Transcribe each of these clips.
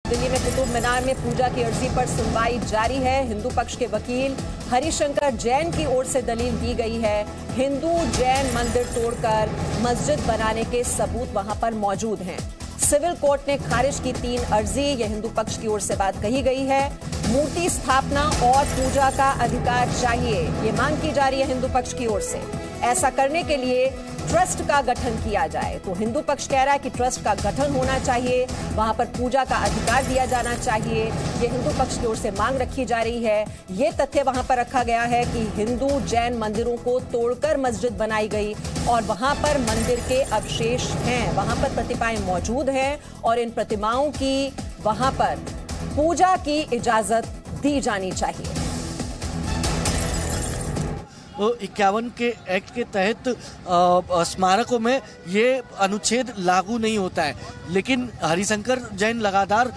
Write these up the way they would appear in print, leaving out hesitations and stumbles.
दिल्ली में कुतुब मीनार में पूजा की अर्जी पर सुनवाई जारी है। हिंदू पक्ष के वकील हरिशंकर जैन की ओर से दलील दी गई है। हिंदू जैन मंदिर तोड़कर मस्जिद बनाने के सबूत वहां पर मौजूद हैं। सिविल कोर्ट ने खारिज की 3 अर्जी। यह हिंदू पक्ष की ओर से बात कही गई है। मूर्ति स्थापना और पूजा का अधिकार चाहिए, ये मांग की जा रही है हिंदू पक्ष की ओर से। ऐसा करने के लिए ट्रस्ट का गठन किया जाए। तो हिंदू पक्ष कह रहा है कि ट्रस्ट का गठन होना चाहिए, वहां पर पूजा का अधिकार दिया जाना चाहिए। ये हिंदू पक्ष की ओर से मांग रखी जा रही है। ये तथ्य वहां पर रखा गया है कि हिंदू जैन मंदिरों को तोड़कर मस्जिद बनाई गई और वहां पर मंदिर के अवशेष हैं, वहां पर प्रतिमाएं मौजूद हैं और इन प्रतिमाओं की वहां पर पूजा की इजाजत दी जानी चाहिए। 51 के एक्ट के तहत स्मारकों में ये अनुच्छेद लागू नहीं होता है, लेकिन हरिशंकर जैन लगातार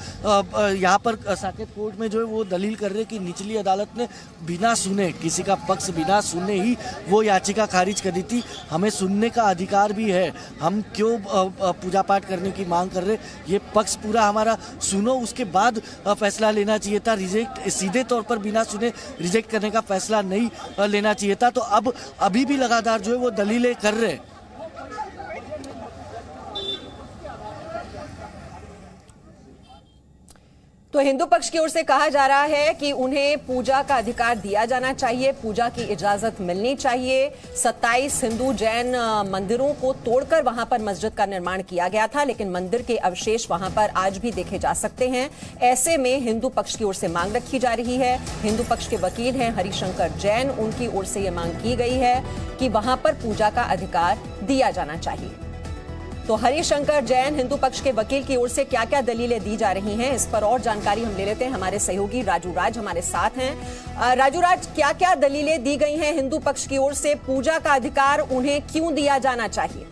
यहाँ पर साकेत कोर्ट में जो है वो दलील कर रहे हैं कि निचली अदालत ने बिना सुने, किसी का पक्ष बिना सुने ही वो याचिका खारिज कर दी थी। हमें सुनने का अधिकार भी है, हम क्यों पूजा पाठ करने की मांग कर रहे, ये पक्ष पूरा हमारा सुनो, उसके बाद फैसला लेना चाहिए था। रिजेक्ट सीधे तौर पर बिना सुने रिजेक्ट करने का फैसला नहीं लेना चाहिए था। तो अब अभी भी लगातार जो है वो दलीलें कर रहे हैं। तो हिंदू पक्ष की ओर से कहा जा रहा है कि उन्हें पूजा का अधिकार दिया जाना चाहिए, पूजा की इजाजत मिलनी चाहिए। 27 हिंदू जैन मंदिरों को तोड़कर वहां पर मस्जिद का निर्माण किया गया था, लेकिन मंदिर के अवशेष वहां पर आज भी देखे जा सकते हैं। ऐसे में हिंदू पक्ष की ओर से मांग रखी जा रही है। हिंदू पक्ष के वकील हैं हरिशंकर जैन, उनकी ओर से यह मांग की गई है कि वहां पर पूजा का अधिकार दिया जाना चाहिए। तो हरिशंकर जैन हिंदू पक्ष के वकील की ओर से क्या क्या दलीलें दी जा रही हैं, इस पर और जानकारी हम ले लेते हैं। हमारे सहयोगी राजू राज हमारे साथ हैं। राजू राज, क्या क्या दलीलें दी गई हैं हिंदू पक्ष की ओर से, पूजा का अधिकार उन्हें क्यों दिया जाना चाहिए?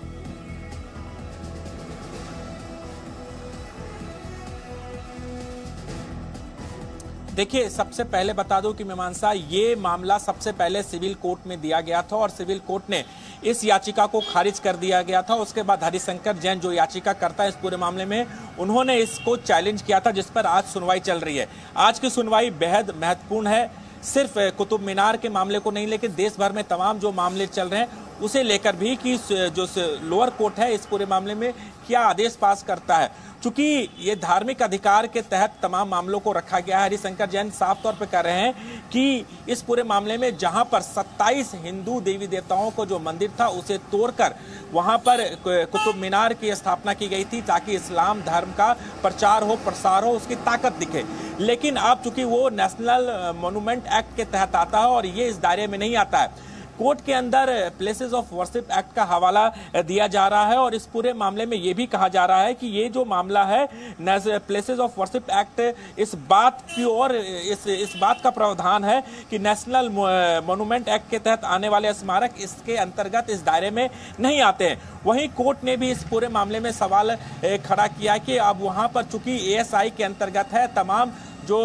देखिए, सबसे पहले बता दूं कि मीमांसा, ये मामला सबसे पहले सिविल कोर्ट में दिया गया था और सिविल कोर्ट ने इस याचिका को खारिज कर दिया गया था। उसके बाद हरिशंकर जैन जो याचिका करता है इस पूरे मामले में, उन्होंने इसको चैलेंज किया था, जिस पर आज सुनवाई चल रही है। आज की सुनवाई बेहद महत्वपूर्ण है, सिर्फ कुतुब मीनार के मामले को नहीं, लेकिन देश भर में तमाम जो मामले चल रहे हैं उसे लेकर भी कि जो लोअर कोर्ट है इस पूरे मामले में क्या आदेश पास करता है। चूंकि ये धार्मिक अधिकार के तहत तमाम मामलों को रखा गया है, हरिशंकर जैन साफ तौर पर कह रहे हैं कि इस पूरे मामले में जहां पर 27 हिंदू देवी देवताओं को जो मंदिर था उसे तोड़कर वहां पर कुतुब मीनार की स्थापना की गई थी ताकि इस्लाम धर्म का प्रचार हो, प्रसार हो, उसकी ताकत दिखे। लेकिन अब चूंकि वो नेशनल मॉन्यूमेंट एक्ट के तहत आता है और ये इस दायरे में नहीं आता है, कोर्ट के अंदर प्लेसेस ऑफ वर्शिप एक्ट का हवाला दिया जा रहा है और इस पूरे मामले में यह भी कहा जा रहा है कि ये जो मामला है प्लेसेस ऑफ वर्शिप एक्ट इस बात की और इस बात का प्रावधान है कि नेशनल मॉन्यूमेंट एक्ट के तहत आने वाले स्मारक इसके अंतर्गत इस दायरे में नहीं आते हैं। वहीं कोर्ट ने भी इस पूरे मामले में सवाल खड़ा किया कि अब वहां पर चूंकि एएसआई के अंतर्गत है, तमाम जो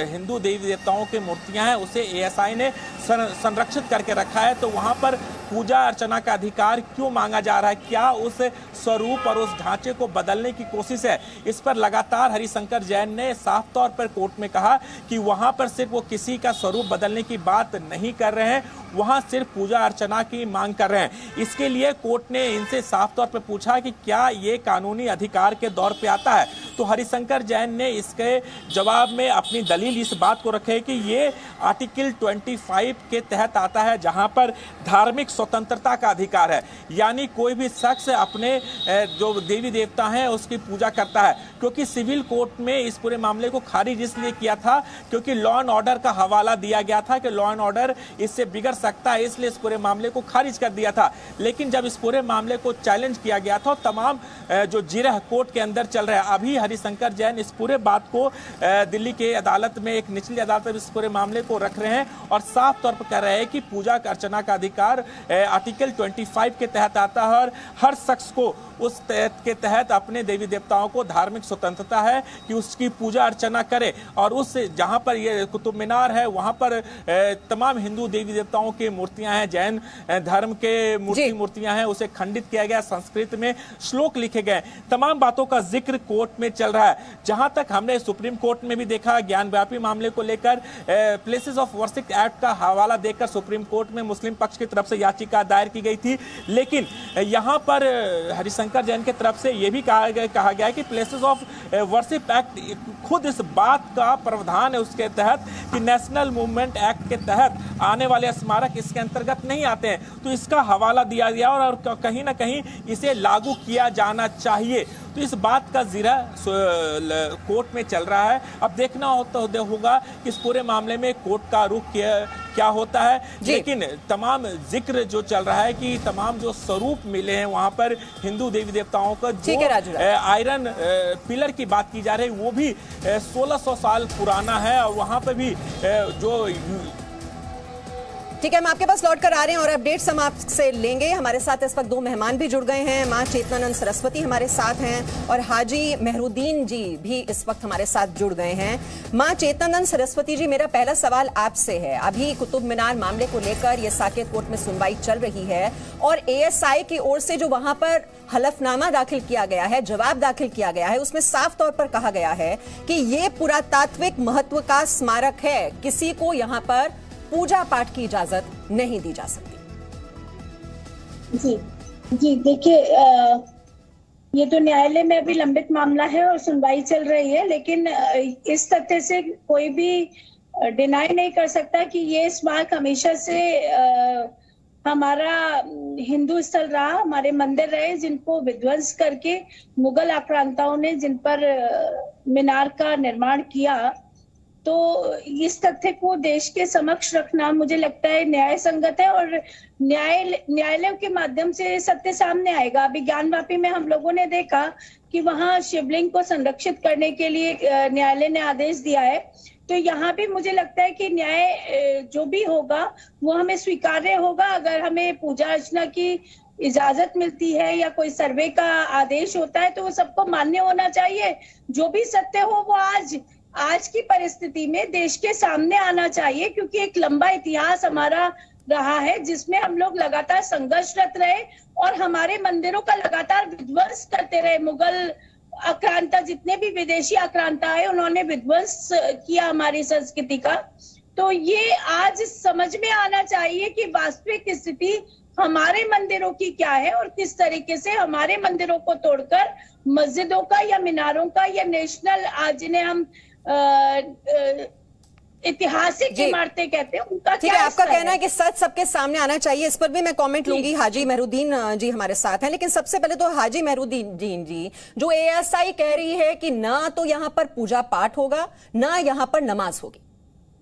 हिंदू देवी देवताओं की मूर्तियां हैं उसे एएसआई ने संरक्षित करके रखा है, तो वहां पर पूजा अर्चना का अधिकार क्यों मांगा जा रहा है? क्या उस स्वरूप और उस ढांचे को बदलने की कोशिश है? इस पर लगातार हरिशंकर जैन ने साफ तौर पर कोर्ट में कहा कि वहां पर सिर्फ वो किसी का स्वरूप बदलने की बात नहीं कर रहे हैं, वहां सिर्फ पूजा अर्चना की मांग कर रहे हैं। इसके लिए कोर्ट ने इनसे साफ तौर पर पूछा कि क्या ये कानूनी अधिकार के दौर पे आता है? तो हरिशंकर जैन ने इसके जवाब में अपनी दलील इस बात को रखे कि ये आर्टिकल 25 के तहत आता है, जहां पर धार्मिक स्वतंत्रता का अधिकार है, यानी कोई भी शख्स अपने जो देवी देवता हैं उसकी पूजा करता है। क्योंकि सिविल कोर्ट में इस पूरे मामले को खारिज इसलिए किया था क्योंकि लॉ एंड ऑर्डर का हवाला दिया गया था कि लॉ एंड ऑर्डर इससे बिगड़ सकता है, इसलिए इस पूरे मामले को खारिज कर दिया था। लेकिन जब इस पूरे मामले को चैलेंज किया गया था, तमाम जो जिरह कोर्ट के अंदर चल रहा है, अभी हरिशंकर जैन इस पूरे बात को दिल्ली के अदालत में, एक निचली अदालत में इस पूरे मामले को रख रहे हैं और साफ तौर पर कह रहे हैं कि पूजा अर्चना का अधिकार आर्टिकल 25 के तहत आता है और हर शख्स को उस के तहत अपने देवी देवताओं को धार्मिक स्वतंत्रता है कि उसकी पूजा अर्चना करे, और उस जहां पर ये कुतुब मीनार है वहां पर तमाम हिंदू देवी देवताओं की मूर्तियां हैं, जैन धर्म के मूर्तियां हैं, उसे खंडित किया गया, संस्कृत में श्लोक लिखे गए, तमाम बातों का जिक्र कोर्ट में चल रहा है। जहां तक हमने सुप्रीम कोर्ट में भी देखा, ज्ञानव्यापी मामले को लेकर प्लेसेस ऑफ वर्शिप एक्ट का हवाला देकर सुप्रीम कोर्ट में मुस्लिम पक्ष की तरफ से याचिका दायर की गई थी, लेकिन यहां पर हरिशंकर जैन की तरफ से यह भी कहा गया है कि प्लेसेस ऑफ वर्शिप एक्ट खुद इस बात का प्रावधान है उसके तहत कि नेशनल मूवमेंट एक्ट के तहत आने वाले स्मारक इसके अंतर्गत नहीं आते हैं, तो इसका हवाला दिया गया और कहीं ना कहीं इसे लागू किया जाना चाहिए। तो इस बात का जिरा कोर्ट में चल रहा है। अब देखना होगा कि इस पूरे मामले में कोर्ट का रुख क्या होता है, लेकिन तमाम जिक्र जो चल रहा है कि तमाम जो स्वरूप मिले हैं वहां पर हिंदू देवी देवताओं का, जो आयरन पिलर की बात की जा रही है वो भी 1600 साल पुराना है, और वहां पर भी जो ठीक है, हम आपके पास लौट कर आ रहे हैं और अपडेट्स हम आपसे लेंगे। हमारे साथ इस वक्त दो मेहमान भी जुड़ गए हैं, मां चेतनानंद सरस्वती हमारे साथ हैं और हाजी मेहरुद्दीन जी भी इस वक्त हमारे साथ जुड़ गए हैं। मां चेतनानंद सरस्वती जी, मेरा पहला सवाल आपसे है, अभी कुतुब मीनार मामले को लेकर ये साकेत कोर्ट में सुनवाई चल रही है और ASI की ओर से जो वहां पर हलफनामा दाखिल किया गया है, जवाब दाखिल किया गया है, उसमें साफ तौर पर कहा गया है कि ये पुरातात्विक महत्व का स्मारक है, किसी को यहां पर पूजा पाठ की इजाजत नहीं दी जा सकती। जी देखिए, ये तो न्यायालय में अभी लंबित मामला है और सुनवाई चल रही है, लेकिन इस तथ्य से कोई भी डिनाई नहीं कर सकता कि ये स्मारक हमेशा से हमारा हिंदू स्थल रहा, हमारे मंदिर रहे जिनको विध्वंस करके मुगल आक्रांताओं ने जिन पर मीनार का निर्माण किया। तो इस तथ्य को देश के समक्ष रखना मुझे लगता है न्याय संगत है और न्यायालय के माध्यम से सत्य सामने आएगा। अभी ज्ञानवापी में हम लोगों ने देखा कि वहां शिवलिंग को संरक्षित करने के लिए न्यायालय ने आदेश दिया है, तो यहाँ भी मुझे लगता है कि न्याय जो भी होगा वो हमें स्वीकार्य होगा। अगर हमें पूजा अर्चना की इजाजत मिलती है या कोई सर्वे का आदेश होता है तो वो सबको मान्य होना चाहिए। जो भी सत्य हो वो आज की परिस्थिति में देश के सामने आना चाहिए, क्योंकि एक लंबा इतिहास हमारा रहा है जिसमें हम लोग लगातार संघर्षरत रहे और हमारे मंदिरों का लगातार विध्वंस करते रहे। मुगल आक्रांता, जितने भी विदेशी आक्रांता है, उन्होंने विध्वंस किया हमारी संस्कृति का। तो ये आज समझ में आना चाहिए कि वास्तविक स्थिति हमारे मंदिरों की क्या है और किस तरीके से हमारे मंदिरों को तोड़कर मस्जिदों का या मीनारों का या नेशनल, आज जिन्हें हम ऐतिहासिक इमारतें कहते हैं, उनका ठीक है। आपका कहना है कि सच सबके सामने आना चाहिए, इस पर भी मैं कमेंट लूंगी। हाजी मेहरुद्दीन जी हमारे साथ हैं, लेकिन सबसे पहले तो हाजी मेहरुद्दीन जी, जो ASI कह रही है कि ना तो यहां पर पूजा पाठ होगा ना यहां पर नमाज होगी,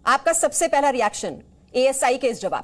आपका सबसे पहला रिएक्शन ASI के इस जवाब?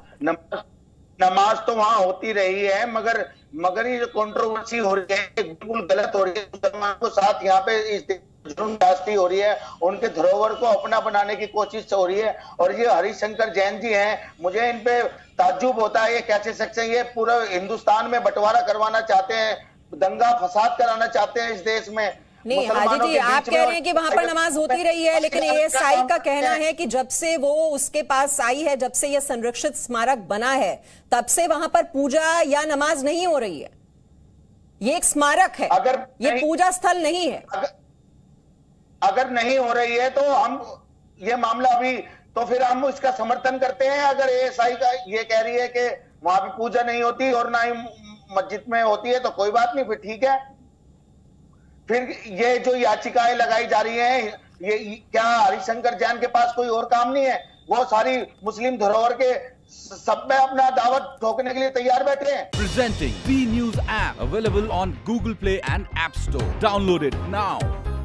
नमाज तो वहां होती रही है, मगर ये जो कंट्रोवर्सी हो रही है बिल्कुल गलत हो रही है। मुसलमान को साथ यहाँ पे जुल्मबाजी हो रही है, उनके धरोहर को अपना बनाने की कोशिश हो रही है। और ये हरिशंकर जैन जी हैं, मुझे इन पे ताज्जुब होता है, ये कैसे सकते हैं, ये पूरा हिंदुस्तान में बंटवारा करवाना चाहते हैं, दंगा फसाद कराना चाहते हैं इस देश में। नहीं हाजी जी, आप कह रहे हैं कि वहां पर नमाज होती रही है, लेकिन ASI का कहना है कि जब से वो उसके पास आई है, जब से यह संरक्षित स्मारक बना है, तब से वहां पर पूजा या नमाज नहीं हो रही है। ये एक स्मारक है, ये पूजा स्थल नहीं है। अगर नहीं हो रही है तो हम ये मामला अभी तो फिर हम इसका समर्थन करते हैं। अगर ASI का ये कह रही है कि वहां भी पूजा नहीं होती और ना ही मस्जिद में होती है तो कोई बात नहीं, फिर ठीक है। फिर ये जो याचिकाएं लगाई जा रही हैं, ये क्या हरिशंकर जैन के पास कोई और काम नहीं है? वो सारी मुस्लिम धरोहर के सब में अपना दावत ठोकने के लिए तैयार बैठे हैं। Presenting B News app available on Google Play and App Store. Download it now.